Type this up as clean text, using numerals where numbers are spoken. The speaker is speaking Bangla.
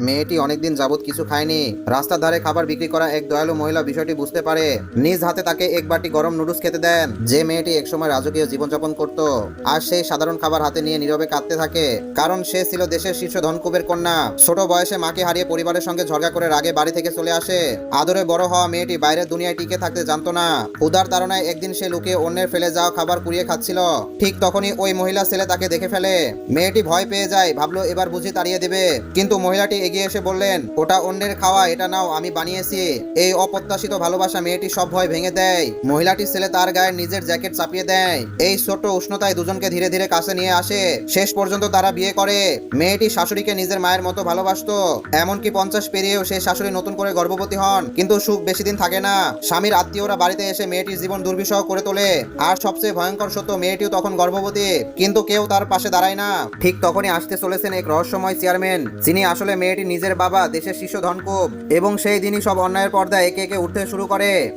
মেয়েটি অনেকদিন যাবৎ কিছু খায়নি। রাস্তার ধারে খাবার বিক্রি করা এক দয়ালু মহিলা বিষয়টি বুঝতে পারে। নিজ হাতে তাকে এক বাটি গরম নুডলস খেতে দেন। যে মেয়েটি একসময় রাজকীয় জীবনযাপন করত, আজ সেই সাধারণ খাবার হাতে নিয়ে নীরবে কাঁদতে থাকে। কারণ সে ছিল দেশের শীর্ষ ধনকুবের কন্যা। ছোট বয়সে মাকে হারিয়ে পরিবারের সঙ্গে ঝগড়া করে রাগে বাড়ি থেকে চলে আসে। আদরে বড় হওয়া মেয়েটি বাইরের দুনিয়ায় টিকে থাকতে জানতো না। উদার তাড়নায় একদিন সে লুকিয়ে অন্যের ফেলে যাওয়া খাবার কুড়িয়ে খাচ্ছিল। ঠিক তখনই ওই মহিলা ছেলে তাকে দেখে ফেলে। মেয়েটি ভয় পেয়ে যায়, ভাবলো এবার বুঝি তাড়িয়ে দেবে। কিন্তু মহিলাটি এগিয়ে এসে বললেন, ওটা অন্যের খাওয়া, এটা নাও, আমি বানিয়েছি। এই অপ্রত্যাশিত ভালোবাসা মেয়েটি সব ভয় ভেঙে দেয়। মহিলাটির ছেলে তার গায়ে নিজের জ্যাকেট চাপিয়ে দেয়। এই ছোট্ট উষ্ণতায় দুজনকে ধীরে ধীরে কাছে নিয়ে আসে। শেষ পর্যন্ত তারা বিয়ে করে। মেয়েটি শাশুড়িকে নিজের মায়ের মতো ভালোবাসতো। এমনকি 50 পেরিয়েও সেই শাশুড়ি নতুন করে গর্ভবতী হন। কিন্তু সুখ বেশি দিন থাকে না। স্বামীর আত্মীয়রা বাড়িতে এসে মেয়েটির জীবন দুর্বিষহ করে তোলে। আর সবচেয়ে ভয়ঙ্কর সত্য, মেয়েটিও তখন গর্ভবতী, কিন্তু কেউ তার পাশে দাঁড়ায় না। ঠিক তখনই আসতে চলেছেন এক রহস্যময় চেয়ারম্যান, যিনি আসলে মেয়েটি নিজের বাবা, দেশের শীর্ষ ধনকুব। এবং সেই দিনই সব অন্যায়ের পর্দা একে একে উঠতে শুরু করে।